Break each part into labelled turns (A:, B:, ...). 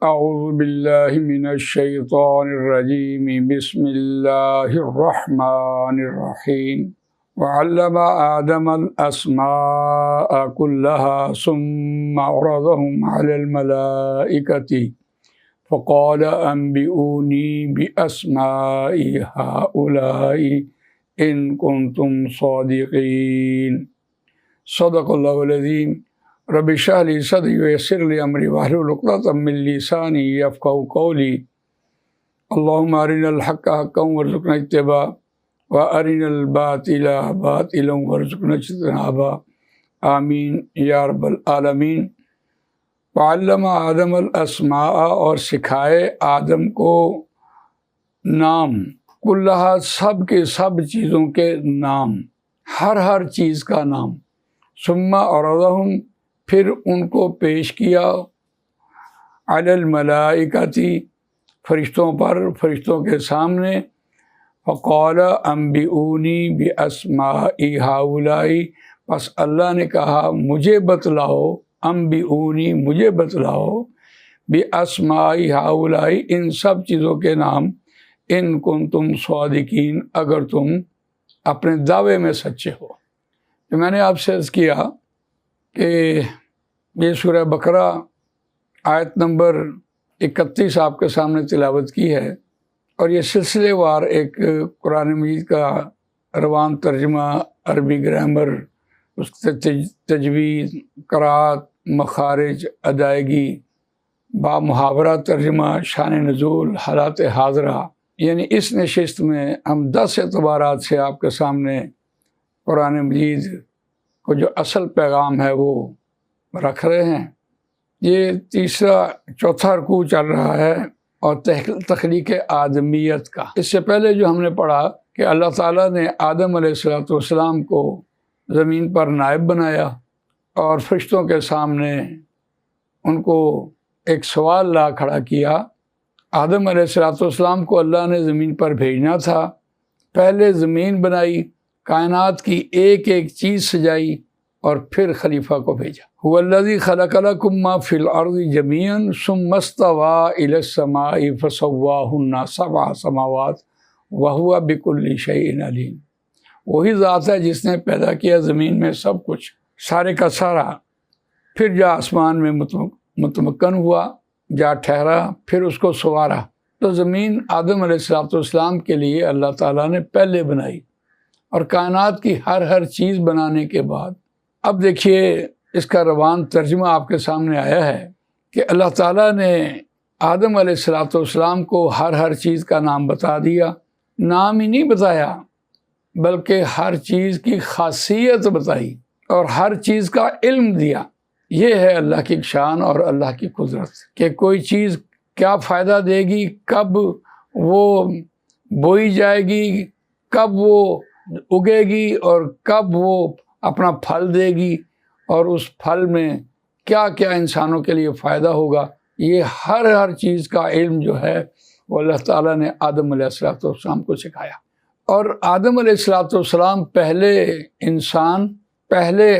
A: اعوذ باللہ من الشیطان الرجیم بسم اللہ الرحمن الرحیم وعلم آدم الاسماء كلها ثم عرضهم على الملائكة فقال انبئوني بأسماء هؤلاء ان كنتم صادقین۔ صدق اللہ العظیم۔ رب اشرح لی صدری ویسر لی امری واحلل عقدۃ من لسانی یفقہوا قولی۔ اللہم ارنا الحق حقا وارزقنا اتباعہ وارنا الباطل باطلا وارزقنا اجتنابہ، آمین یا رب العالمین۔ وعلم آدم الاسماء، اور سکھائے آدم کو نام، کلہا سب کے سب چیزوں کے نام، ہر چیز کا نام، ثم عرضہم، پھر ان کو پیش کیا، علی الملائکۃ، فرشتوں پر، فرشتوں کے سامنے، فقال انبئونی باسماء ہؤلاء، پس اللہ نے کہا مجھے بتلاؤ، انبئونی مجھے بتلاؤ، باسماء ہؤلاء ان سب چیزوں کے نام، ان کنتم صادقین اگر تم اپنے دعوے میں سچے ہو۔ تو میں نے آپ سے عرض کیا کہ یہ سورہ بقرہ آیت نمبر 31 آپ کے سامنے تلاوت کی ہے، اور یہ سلسلے وار ایک قرآن مجید کا روان ترجمہ، عربی گرامر، اس کے تجوید، قرأت، مخارج، ادائیگی، با محاورہ ترجمہ، شان نزول، حالات حاضرہ، یعنی اس نشست میں ہم 10 اعتبارات سے آپ کے سامنے قرآن مجید کو جو اصل پیغام ہے وہ رکھ رہے ہیں۔ یہ چوتھا رکوع چل رہا ہے، اور تخلیق آدمیت کا۔ اس سے پہلے جو ہم نے پڑھا کہ اللہ تعالیٰ نے آدم علیہ السلام کو زمین پر نائب بنایا، اور فرشتوں کے سامنے ان کو ایک سوال لا کھڑا کیا۔ آدم علیہ السلام کو اللہ نے زمین پر بھیجنا تھا، پہلے زمین بنائی، کائنات کی ایک چیز سجائی، اور پھر خلیفہ کو بھیجا۔ هو الذی خلق لکم ما فی الارض جمیعا ثم استوی الی السماء فسواہن 7 سماوات وہو بکل شیء علیم۔ وہی ذات ہے جس نے پیدا کیا زمین میں سب کچھ، سارے کا سارا، پھر جا آسمان میں متمکن ہوا، جا ٹھہرا، پھر اس کو سوارا۔ تو زمین آدم علیہ السلام کے لیے اللہ تعالیٰ نے پہلے بنائی، اور کائنات کی ہر چیز بنانے کے بعد اب دیکھیے اس کا روان ترجمہ آپ کے سامنے آیا ہے کہ اللہ تعالیٰ نے آدم علیہ السلام کو ہر چیز کا نام بتا دیا۔ نام ہی نہیں بتایا بلکہ ہر چیز کی خاصیت بتائی، اور ہر چیز کا علم دیا۔ یہ ہے اللہ کی شان اور اللہ کی قدرت کہ کوئی چیز کیا فائدہ دے گی، کب وہ بوئی جائے گی، کب وہ اگے گی، اور کب وہ اپنا پھل دے گی، اور اس پھل میں کیا کیا انسانوں کے لیے فائدہ ہوگا۔ یہ ہر چیز کا علم جو ہے وہ اللہ تعالیٰ نے آدم علیہ السلام کو سکھایا۔ اور آدم علیہ السلام پہلے انسان، پہلے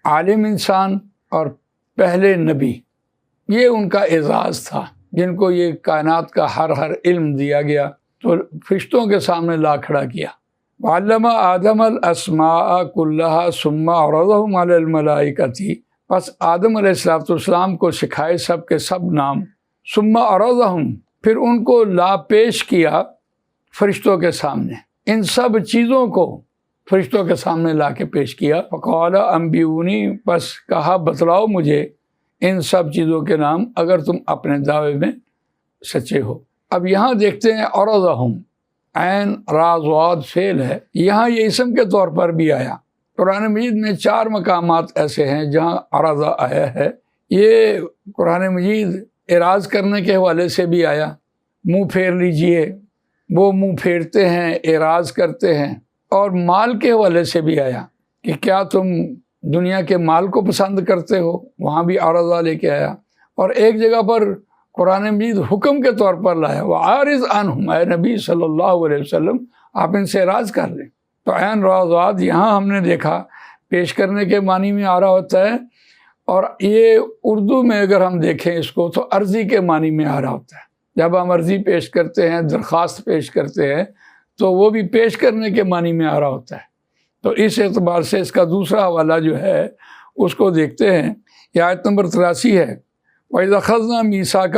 A: عالم انسان، اور پہلے نبی، یہ ان کا اعزاز تھا، جن کو یہ کائنات کا ہر علم دیا گیا، تو فرشتوں کے سامنے لا کھڑا کیا۔ وعلم آدم الاسماء کلہا ثم عرضہم علی الملائکۃ، پس آدم علیہ السلام کو سکھائے سب کے سب نام، ثم عرضہم، پھر ان کو لا پیش کیا فرشتوں کے سامنے، ان سب چیزوں کو فرشتوں کے سامنے لا کے پیش کیا۔ فقال انبئونی، پس کہا بتلاؤ مجھے ان سب چیزوں کے نام اگر تم اپنے دعوے میں سچے ہو۔ اب یہاں دیکھتے ہیں عرضہم، عین را ضاد فعل ہے، یہاں یہ اسم کے طور پر بھی آیا۔ قرآن مجید میں 4 مقامات ایسے ہیں جہاں عرض آیا ہے۔ یہ قرآن مجید اعراض کرنے کے حوالے سے بھی آیا، منہ پھیر لیجئے، وہ منہ پھیرتے ہیں، اعراض کرتے ہیں، اور مال کے حوالے سے بھی آیا کہ کیا تم دنیا کے مال کو پسند کرتے ہو، وہاں بھی عرضہ لے کے آیا۔ اور ایک جگہ پر قرآن مجید حکم کے طور پر لایا، وَعَارِضْ عَنْهُمْ، اے نبی صلی اللہ علیہ وسلم آپ ان سے اعراض کر لیں۔ تو عین راضات یہاں ہم نے دیکھا پیش کرنے کے معنی میں آ رہا ہوتا ہے، اور یہ اردو میں اگر ہم دیکھیں اس کو تو عرضی کے معنی میں آ رہا ہوتا ہے. جب ہم عرضی پیش کرتے ہیں، درخواست پیش کرتے ہیں، تو وہ بھی پیش کرنے کے معنی میں آ رہا ہوتا ہے. تو اس اعتبار سے اس کا دوسرا حوالہ جو ہے اس کو دیکھتے ہیں. یہ آیت نمبر 83 ہے. وَإِذَا أَخَذْنَا مِيثَاقَ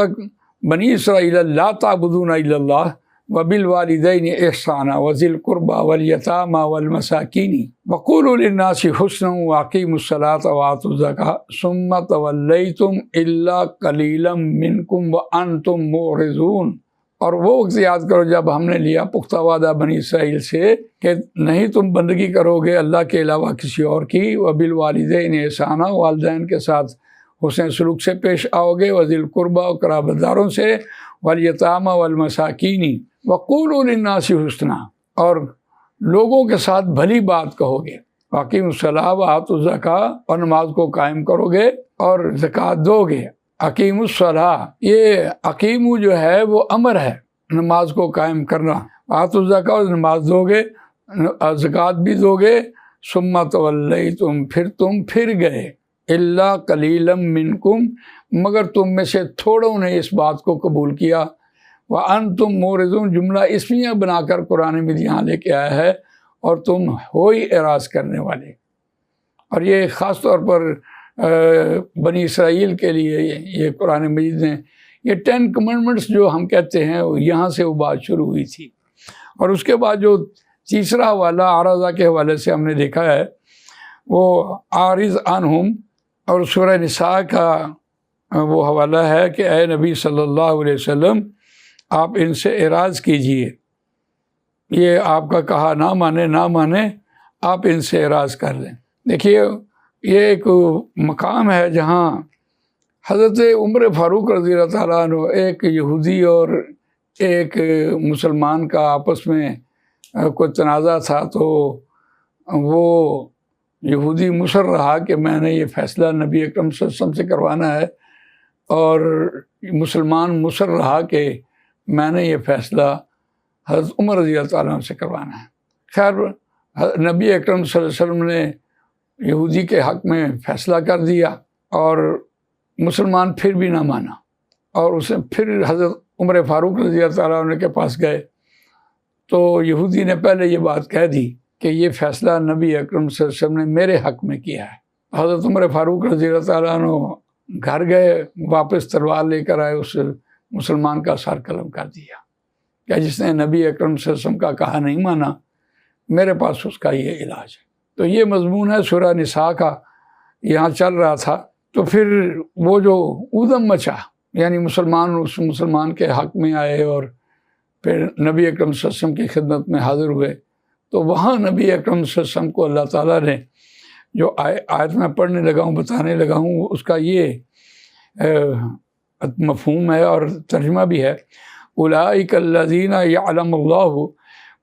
A: بَنِي إِسْرَائِيلَ لَا تَعْبُدُونَ إِلَّا اللَّهَ وَبِالْوَالِدَيْنِ إِحْسَانًا وَذِي الْقُرْبَى وَالْيَتَامَى وَالْمَسَاكِينِ وَقُولُوا لِلنَّاسِ حُسْنًا وَأَقِيمُوا الصَّلَاةَ وَآتُوا الزَّكَاةَ ثُمَّ تَوَلَّيْتُمْ إِلَّا قَلِيلًا مِّنكُمْ وَأَنْتُمْ مُعْرِضُونَ. اور وہ وقت یاد کرو جب ہم نے لیا پختہ وعدہ بنی اسرائیل سے کہ نہیں تم بندگی کرو گے اللہ کے علاوہ کسی اور کی. وَبِالْوَالِدَيْنِ إِحْسَانًا، والدین کے ساتھ حسن سلوک سے پیش آؤ گے. وَذِي الْقُرْبَى، اور قرابت داروں سے. وَالْيَتَامَى وَالْمَسَاكِينِ وَقُولُوا لِلنَّاسِ حُسْنًا، اور لوگوں کے ساتھ بھلی بات کہو گے. وَأَقِيمُوا الصَّلَاةَ وَآتُوا الزَّكَاةَ، اور نماز کو قائم کرو گے اور زکوٰۃ دو گے. اقیم الصلاۃ، یہ اقیمو جو ہے وہ امر ہے نماز کو قائم کرنا. آتوا الزکاۃ، نماز دو گے، زکوٰۃ بھی دو گے. ثم تولیتم، پھر تم پھر گئے. الا قلیلا منکم، مگر تم میں سے تھوڑوں نے اس بات کو قبول کیا. وانتم معرضون، جملہ اسمیہ بنا کر قرآن مجید یہاں لے کے آیا ہے، اور تم ہو ہی اعراض کرنے والے. اور یہ خاص طور پر بنی اسرائیل کے لیے یہ قرآن مجید نے یہ 10 کمانڈمنٹس جو ہم کہتے ہیں یہاں سے وہ بات شروع ہوئی تھی. اور اس کے بعد جو تیسرا حوالہ عارضہ کے حوالے سے ہم نے دیکھا ہے وہ عارض عنہم، اور سورہ نساء کا وہ حوالہ ہے کہ اے نبی صلی اللہ علیہ وسلم آپ ان سے اعراض کیجئے. یہ آپ کا کہا نہ مانے آپ ان سے اعراض کر لیں. دیکھیے یہ ایک مقام ہے جہاں حضرت عمر فاروق رضی اللہ تعالیٰ عنہ، ایک یہودی اور ایک مسلمان کا آپس میں کوئی تنازع تھا، تو وہ یہودی مصر رہا کہ میں نے یہ فیصلہ نبی اکرم صلی اللہ علیہ وسلم سے کروانا ہے، اور مسلمان مصر رہا کہ میں نے یہ فیصلہ حضرت عمر رضی اللہ تعالیٰ عنہ سے کروانا ہے. خیر نبی اکرم صلی اللہ علیہ وسلم نے یہودی کے حق میں فیصلہ کر دیا، اور مسلمان پھر بھی نہ مانا، اور اسے پھر حضرت عمر فاروق رضی اللہ تعالیٰ عنہ کے پاس گئے. تو یہودی نے پہلے یہ بات کہہ دی کہ یہ فیصلہ نبی اکرم صلی اللہ علیہ وسلم نے میرے حق میں کیا ہے. حضرت عمر فاروق رضی اللہ تعالیٰ عنہ گھر گئے، واپس تلوار لے کر آئے، اس مسلمان کا سر قلم کر دیا کہ جس نے نبی اکرم صلی اللہ علیہ وسلم کا کہا نہیں مانا، میرے پاس اس کا یہ علاج ہے. تو یہ مضمون ہے سورہ نساء کا، یہاں چل رہا تھا. تو پھر وہ جو اودم مچا، یعنی مسلمان اس مسلمان کے حق میں آئے اور پھر نبی اکرم صلی اللہ علیہ وسلم کی خدمت میں حاضر ہوئے. تو وہاں نبی اکرم صلی اللہ علیہ وسلم کو اللہ تعالیٰ نے جو آیت میں پڑھنے لگا ہوں، بتانے لگا ہوں، اس کا یہ مفہوم ہے اور ترجمہ بھی ہے. اولئک الذین یعلم اللہ،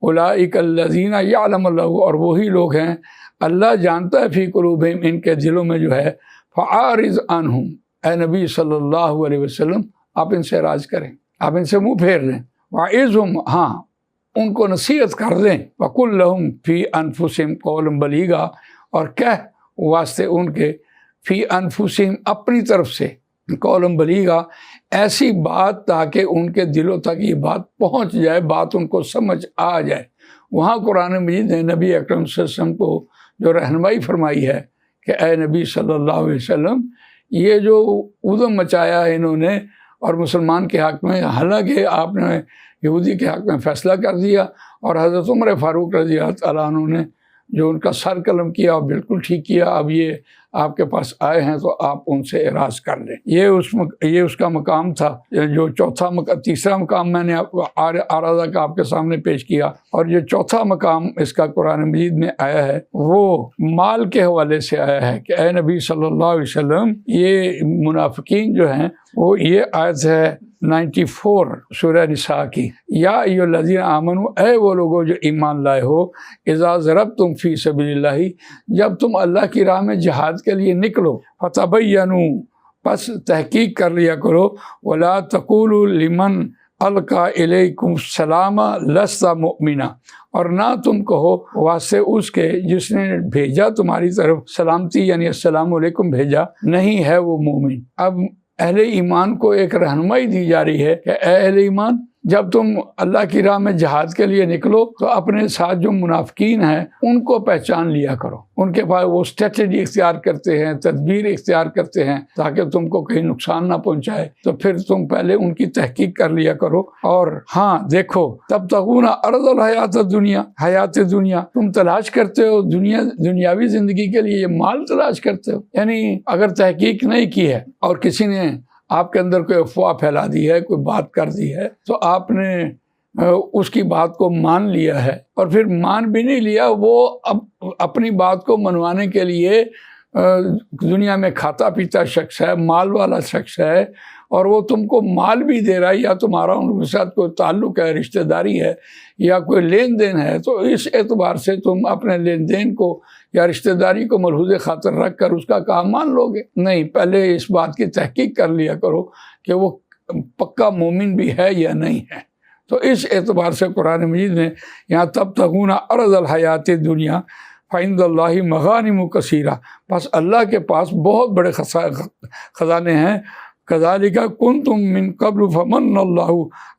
A: اولئک الذین یعلم اللہ، اور وہی لوگ ہیں اللہ جانتا ہے فی قلوبہم، ان کے دلوں میں جو ہے. فعارض عنہم، اے نبی صلی اللہ علیہ وسلم آپ ان سے اعراض کریں، آپ ان سے منہ پھیر لیں. وعظہم، ہاں ان کو نصیحت کر دیں. وقل لہم فی انفسہم قولا بلیغا، اور کہہ واسطے ان کے فی انفسہم اپنی طرف سے قولا بلیغا، ایسی بات تاکہ ان کے دلوں تک یہ بات پہنچ جائے، بات ان کو سمجھ آ جائے. وہاں قرآن مجید نے نبی اکرم صلی اللہ علیہ وسلم کو جو رہنمائی فرمائی ہے کہ اے نبی صلی اللہ علیہ وسلم یہ جو ادھم مچایا ہے انہوں نے اور مسلمان کے حق میں، حالانکہ آپ نے یہودی کے حق میں فیصلہ کر دیا، اور حضرت عمر فاروق رضی اللہ تعالیٰ عنہ نے جو ان کا سر قلم کیا اور بالکل ٹھیک کیا. اب یہ آپ کے پاس آئے ہیں تو آپ ان سے اعراض کر لیں. یہ اس کا مقام تھا. جو تیسرا مقام میں نے عارضہ کا آپ کے سامنے پیش کیا، اور یہ چوتھا مقام اس کا قرآن مجید میں آیا ہے وہ مال کے حوالے سے آیا ہے کہ اے نبی صلی اللہ علیہ وسلم یہ منافقین جو ہیں وہ، یہ آیت ہے 94 سورہ نساء کی. یا ایھا الذین آمنوا، اے وہ لوگوں جو ایمان لائے ہو، اذا ضربتم فی سبیل اللہ، جب تم اللہ کی راہ میں جہاد کے لیے نکلو، فتبینوا، پس تحقیق کر لیا کرو، ولا تقولوا لمن القا الیکم السلام لست مؤمنا، اور نہ تم کہو واسطے اس کے جس نے بھیجا تمہاری طرف سلامتی یعنی السلام علیکم بھیجا، نہیں ہے وہ مومن۔ اب اہل ایمان کو ایک رہنمائی دی جا رہی ہے کہ اے اہل ایمان، جب تم اللہ کی راہ میں جہاد کے لیے نکلو تو اپنے ساتھ جو منافقین ہیں ان کو پہچان لیا کرو۔ ان کے پاس وہ اسٹریٹجی اختیار کرتے ہیں، تدبیر اختیار کرتے ہیں تاکہ تم کو کہیں نقصان نہ پہنچائے، تو پھر تم پہلے ان کی تحقیق کر لیا کرو۔ اور ہاں دیکھو، تب تغون عرض الحیات الدنیا، حیات دنیا تم تلاش کرتے ہو، دنیاوی زندگی کے لیے یہ مال تلاش کرتے ہو، یعنی اگر تحقیق نہیں کی ہے اور کسی نے آپ کے اندر کوئی افواہ پھیلا دی ہے، کوئی بات کر دی ہے، تو آپ نے اس کی بات کو مان لیا ہے، اور پھر مان بھی نہیں لیا، وہ اپنی بات کو منوانے کے لیے دنیا میں کھاتا پیتا شخص ہے، مال والا شخص ہے، اور وہ تم کو مال بھی دے رہا ہے، یا تمہارا ان کے ساتھ کوئی تعلق ہے، رشتہ داری ہے، یا کوئی لین دین ہے، تو اس اعتبار سے تم اپنے لین دین کو یا رشتہ داری کو ملحوظ خاطر رکھ کر اس کا کام مان لو گے؟ نہیں، پہلے اس بات کی تحقیق کر لیا کرو کہ وہ پکا مومن بھی ہے یا نہیں ہے۔ تو اس اعتبار سے قرآن مجید نے یہاں تب تغون عرض الحیات دنیا فعند اللہ مغانم کثیرہ، بس اللہ کے پاس بہت بڑے خزانے ہیں۔ کذالک کنتم من قبل فمن اللہ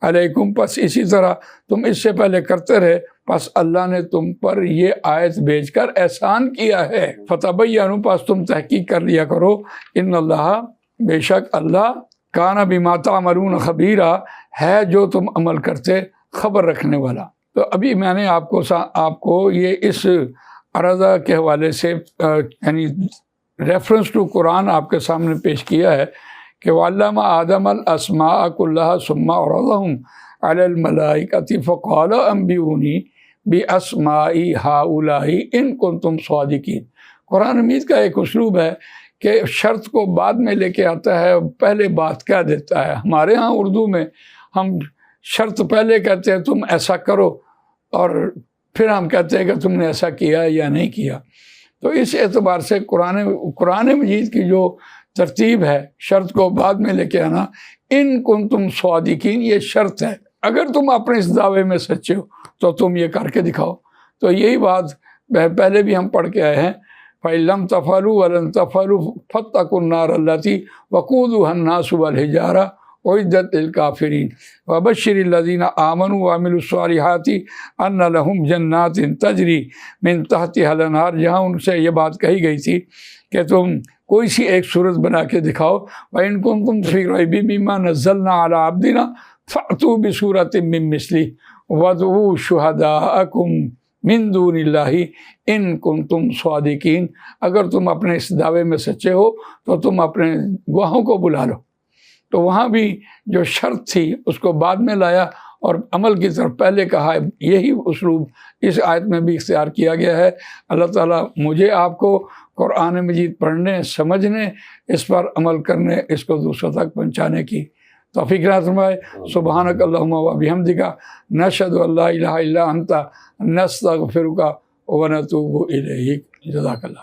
A: علیکم، پس اسی طرح تم اس سے پہلے کرتے رہے، پس اللہ نے تم پر یہ آیت بھیج کر احسان کیا ہے۔ فتبینوا، پس تم تحقیق کر لیا کرو، ان اللہ، بے شک اللہ، کان بما تعملون خبیرہ، ہے جو تم عمل کرتے خبر رکھنے والا۔ تو ابھی میں نے آپ کو یہ اس عرضہ کے حوالے سے یعنی ریفرنس ٹو قرآن آپ کے سامنے پیش کیا ہے کہ وَعَلَّمَ آدَمَ الْأَسْمَاءَ كُلَّهَا ثُمَّ عَرَضَهُمْ عَلَى الْمَلَائِكَةِ فَقَالَ أَنبِئُونِي بِأَسْمَاءِ هَؤُلَاءِ إِن كُنتُمْ صَادِقِينَ۔ قرآن مجید کا ایک اسلوب ہے کہ شرط کو بعد میں لے کے آتا ہے، پہلے بات کہہ دیتا ہے۔ ہمارے ہاں اردو میں ہم شرط پہلے کہتے ہیں تم ایسا کرو، اور پھر ہم کہتے ہیں کہ تم نے ایسا کیا یا نہیں کیا۔ تو اس اعتبار سے قرآن مجید کی جو ترتیب ہے، شرط کو بعد میں لے کے آنا، ان کنتم صادقین، یہ شرط ہے۔ اگر تم اپنے اس دعوے میں سچے ہو تو تم یہ کر کے دکھاؤ۔ تو یہی بات پہلے بھی ہم پڑھ کے آئے ہیں، فَإِن لَمْ تَفْعَلُوا وَلَن تَفْعَلُوا فَاتَّقُوا النَّارَ الَّتِي وَقُودُهَا النَّاسُ وَالْحِجَارَةُ أُعِدَّتْ لِلْكَافِرِينَ وَبَشِّرِ الَّذِينَ آمَنُوا وَعَمِلُوا الصَّالِحَاتِ أَنَّ لَهُمْ جَنَّاتٍ تَجْرِي مِن تَحْتِهَا الْأَنْهَارُ، جہاں ان سے یہ بات کہی گئی تھی کہ تم کوئی سی ایک صورت بنا کے دکھاؤ، وَإِن كُنتُمْ فِي رَيْبٍ مِّمَّا نَزَّلْنَا عَلَىٰ عَبْدِنَا فَأْتُوا بِسُورَةٍ مِّن مِّثْلِهِ وَادْعُوا شُهَدَاءَكُم من دون اللہ ان کنتم صادقین، اگر تم اپنے اس دعوے میں سچے ہو تو تم اپنے گواہوں کو بلا لو۔ تو وہاں بھی جو شرط تھی اس کو بعد میں لایا اور عمل کی طرف پہلے کہا۔ یہی اسلوب اس آیت میں بھی اختیار کیا گیا ہے۔ اللہ تعالیٰ مجھے آپ کو قرآن مجید پڑھنے، سمجھنے، اس پر عمل کرنے، اس کو دوسروں تک پہنچانے کی توفیق عطا فرمائے۔ سبحانک اللہم و بحمدک، نشہد ان لا الہ الا انت، نستغفرک و نتوب الیک۔ جزاک اللہ۔